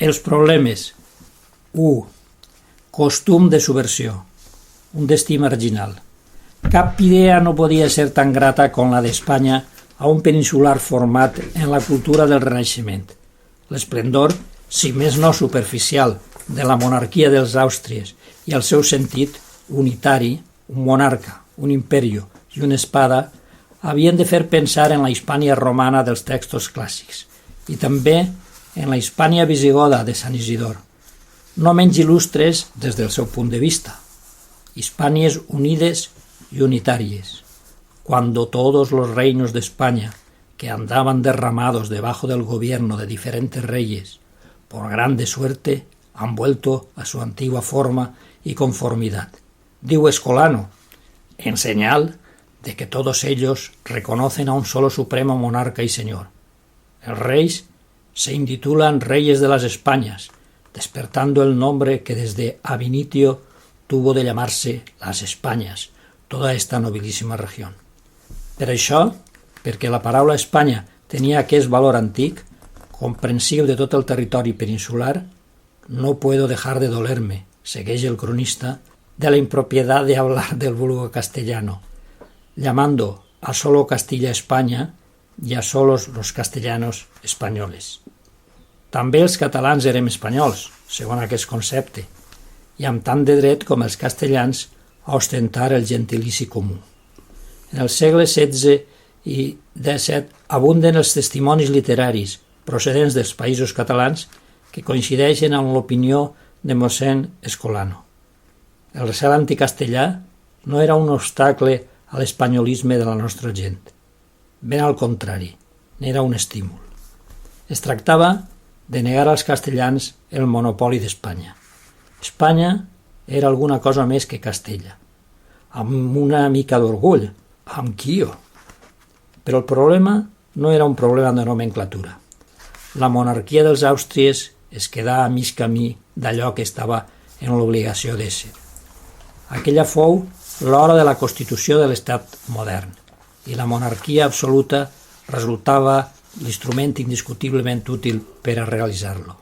Els problemes. 1. Costum de subversió. Un destí marginal. Cap idea no podia ser tan grata com la d'Espanya a un peninsular format en la cultura del Renaixement. L'esplendor, si més no superficial, de la monarquia dels Àustries i el seu sentit unitari, un monarca, un imperio i una espada, havien de fer pensar en la Hispània romana dels textos clàssics i també en la Hispània visigoda de Sant Isidor, no menys il·lustres des del seu punt de vista. Hispànies unides y unitarias, cuando todos los reinos de España, que andaban derramados debajo del gobierno de diferentes reyes, por grande suerte, han vuelto a su antigua forma y conformidad. Digo Escolano, en señal de que todos ellos reconocen a un solo supremo monarca y señor. Los reyes se intitulan Reyes de las Españas, despertando el nombre que desde ab initio tuvo de llamarse las Españas, toda esta nobilíssima regió. Per això, perquè la paraula Espanya tenia aquest valor antic, comprensiu de tot el territori peninsular, no puedo dejar de dolerme, segueix el cronista, de la impropiedad de hablar del vulgo castellano, llamando a solo Castilla España y a solos los castellanos españoles. També els catalans érem espanyols, segons aquest concepte, i amb tant de dret com els castellans a ostentar el gentilici comú. En el segle XVI i XVII abunden els testimonis literaris procedents dels països catalans que coincideixen amb l'opinió de mossèn Escolano. El recel anticastellà no era un obstacle a l'espanyolisme de la nostra gent. Ben al contrari, n'era un estímul. Es tractava de negar als castellans el monopoli d'Espanya. Espanya era alguna cosa més que Castella, amb una mica d'orgull, amb Quio. Però el problema no era un problema de nomenclatura. La monarquia dels Àustries es quedà a mig camí d'allò que estava en l'obligació d'ésser. Aquella fou l'hora de la constitució de l'estat modern i la monarquia absoluta resultava l'instrument indiscutiblement útil per a realitzar-lo.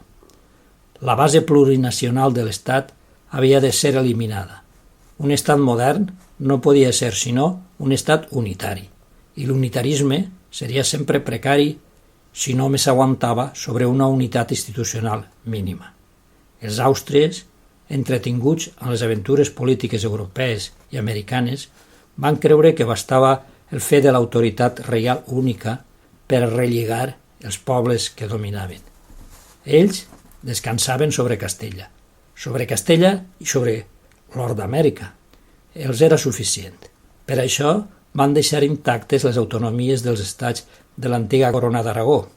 La base plurinacional de l'estat havia de ser eliminada. Un estat modern no podia ser sinó un estat unitari, i l'unitarisme seria sempre precari si només s'aguantava sobre una unitat institucional mínima. Els àustries, entretinguts en les aventures polítiques europees i americanes, van creure que bastava el fet de l'autoritat reial única per a relligar els pobles que dominaven. Ells descansaven sobre Castella i sobre Nord-Amèrica. Els era suficient. Per això van deixar intactes les autonomies dels estats de l'antiga Corona d'Aragó,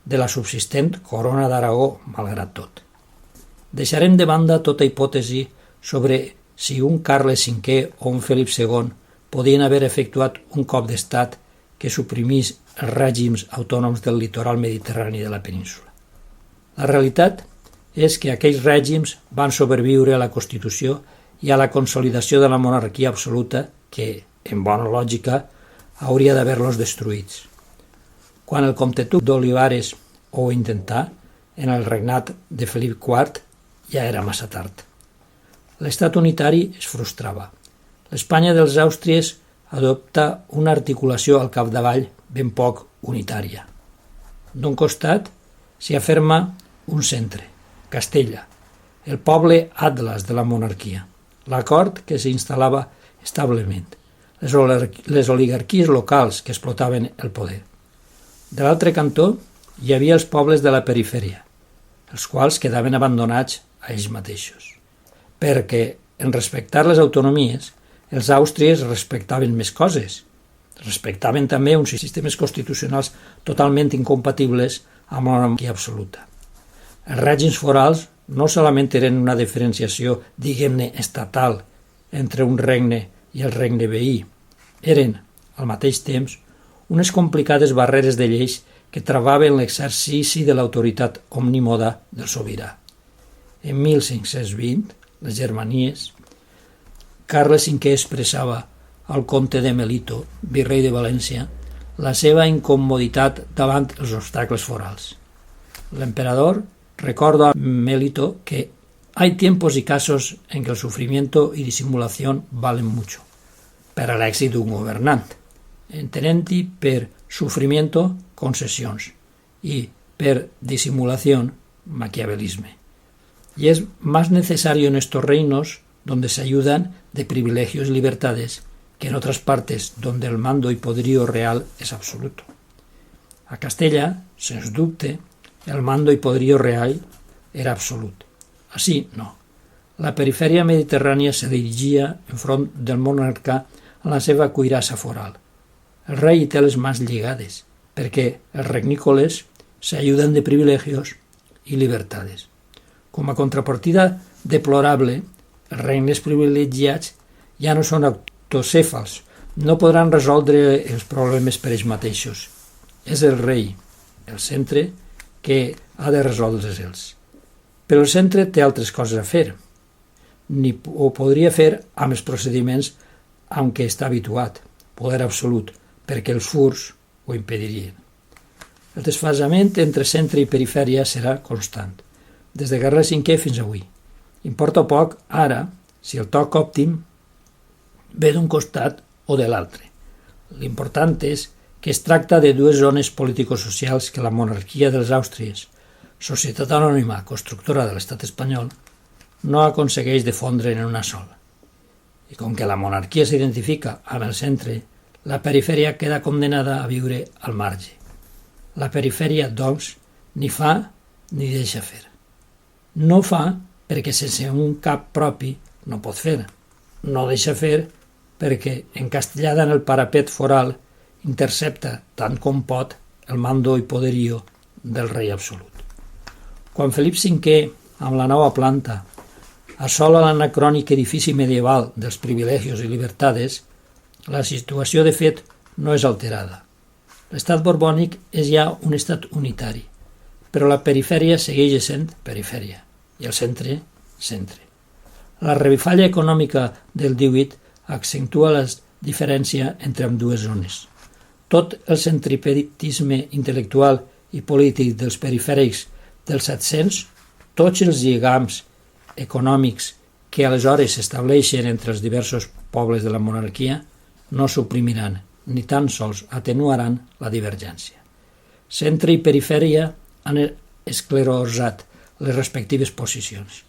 de la subsistent Corona d'Aragó, malgrat tot. Deixarem de banda tota hipòtesi sobre si un Carles V o un Felip II podien haver efectuat un cop d'estat que suprimís els règims autònoms del litoral mediterrani de la península. La realitat és que aquells règims van sobreviure a la Constitució i a la consolidació de la monarquia absoluta que, en bona lògica, hauria d'haver-los destruïts. Quan el comte-duc d'Olivares ho intentà, en el regnat de Felip IV, ja era massa tard. L'estat unitari es frustrava. L'Espanya dels Àustries adopta una articulació al capdavall ben poc unitària. D'un costat s'hi aferma un centre, Castella, el poble atlas de la monarquia, la cort que s'instal·lava establement, les oligarquies locals que explotaven el poder. De l'altre cantó hi havia els pobles de la perifèria, els quals quedaven abandonats a ells mateixos, perquè en respectar les autonomies els àustries respectaven més coses. Respectaven també uns sistemes constitucionals totalment incompatibles amb la monarquia absoluta. Els règims forals no solament eren una diferenciació, diguem-ne, estatal entre un regne i el regne veí, eren, al mateix temps, unes complicades barreres de lleis que travaven l'exercici de l'autoritat omnímoda del sobirà. En 1520, les Germanies, Carles V expressava al comte de Melito, virrei de València, la seva incomoditat davant els obstacles forals. L'emperador Recuerdo a Melito que hay tiempos y casos en que el sufrimiento y disimulación valen mucho per a l'èxit d'un governant, entenent-hi per sufrimiento concesiones y per disimulación maquiavelisme. Y es más necesario en estos reinos donde se ayudan de privilegios y libertades que en otras partes donde el mando y poderío real es absoluto. A Castella, sens dubte, el mando y poderío real era absolut. Així, no. La perifèria mediterrània se dirigia enfront del monarca a la seva cuirassa foral. El rei té les mans lligades, perquè els regnícoles s'ajuden de privilegios i libertades. Com a contrapartida deplorable, els regnes privilegiats ja no són autocèfals, no podran resoldre els problemes per ells mateixos. És el rei, el centre, que ha de resoldre'ls. Però el centre té altres coses a fer. Ni ho podria fer amb els procediments amb què està habituat, poder absolut, perquè els furs ho impedirien. El desfasament entre centre i perifèria serà constant, des de Carles V fins avui. Importa poc, ara, si el toc òptim ve d'un costat o de l'altre. L'important és que es tracta de dues zones político-socials que la monarquia dels Àustries, societat anònima constructora de l'estat espanyol, no aconsegueix de fondre en una sola. I com que la monarquia s'identifica amb el centre, la perifèria queda condenada a viure al marge. La perifèria, doncs, ni fa ni deixa fer. No fa perquè sense un cap propi no pot fer. No deixa fer perquè, encastellada en el parapet foral, intercepta tant com pot el mando i poderío del rei absolut. Quan Felip V, amb la nova planta, assola l'anacrònic edifici medieval dels privilegios i libertades, la situació de fet no és alterada. L'estat borbònic és ja un estat unitari, però la perifèria segueix sent perifèria i el centre, centre. La revifalla econòmica del 18 accentua la diferència entre ambdues zones. Tot el centripetisme intel·lectual i polític dels perifèrics dels 700, tots els lligams econòmics que aleshores s'estableixen entre els diversos pobles de la monarquia no suprimiran ni tan sols atenuaran la divergència. Centre i perifèria han esclerosat les respectives posicions.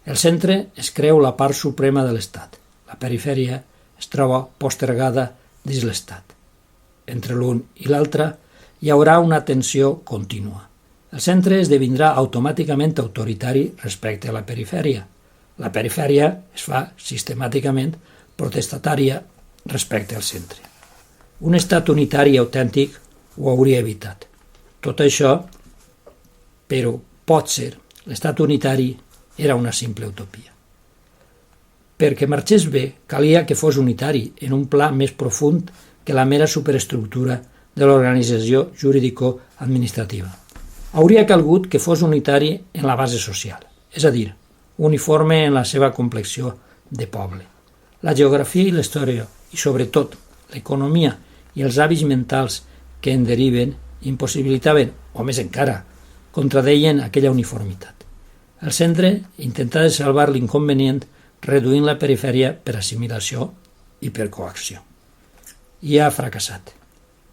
El centre es creu la part suprema de l'Estat. La perifèria es troba postergada dins l'Estat. Entre l'un i l'altre hi haurà una tensió contínua. El centre esdevindrà automàticament autoritari respecte a la perifèria. La perifèria es fa sistemàticament protestatària respecte al centre. Un estat unitari i autèntic ho hauria evitat. Tot això, però pot ser, l'estat unitari era una simple utopia. Perquè marxés bé, calia que fos unitari en un pla més profund que la mera superestructura de l'organització jurídico-administrativa. Hauria calgut que fos unitari en la base social, és a dir, uniforme en la seva complexió de poble. La geografia i la història, i sobretot l'economia i els hàbits mentals que en deriven, impossibilitaven, o més encara, contradeien aquella uniformitat. El centre intentava salvar l'inconvenient reduint la perifèria per assimilació i per coacció. I ha fracassat.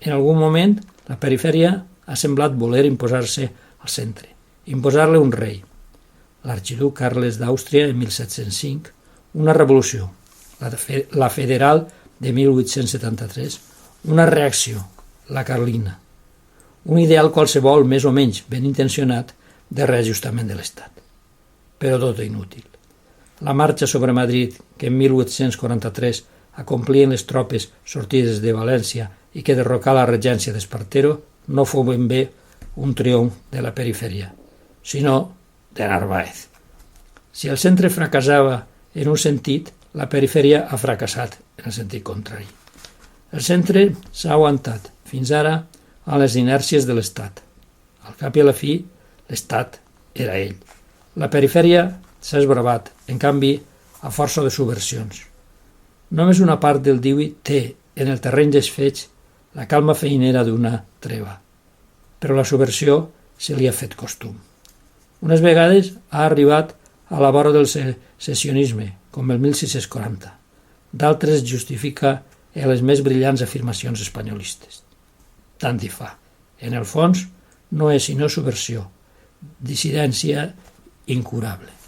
En algun moment, la perifèria ha semblat voler imposar-se al centre, imposar-li un rei. L'arxiduc Carles d'Àustria en 1705, una revolució, la federal de 1873, una reacció, la carlina, un ideal qualsevol més o menys ben intencionat de reajustament de l'Estat. Però tot inútil. La marxa sobre Madrid, que en 1843 acomplien les tropes sortides de València i que derrocà la regència d'Espartero, no fou ben bé un triomf de la perifèria, sinó de Narváez. Si el centre fracassava en un sentit, la perifèria ha fracassat en el sentit contrari. El centre s'ha aguantat fins ara a les inèrcies de l'Estat. Al cap i a la fi, l'Estat era ell. La perifèria s'ha esbravat, en canvi, a força de subversions. Només una part del 18 té, en el terreny dels fets, la calma feinera d'una treva, però la subversió se li ha fet costum. Unes vegades ha arribat a la vora del secessionisme, com el 1640. D'altres justifica en les més brillants afirmacions espanyolistes. Tant hi fa. En el fons, no és sinó subversió, dissidència incurable.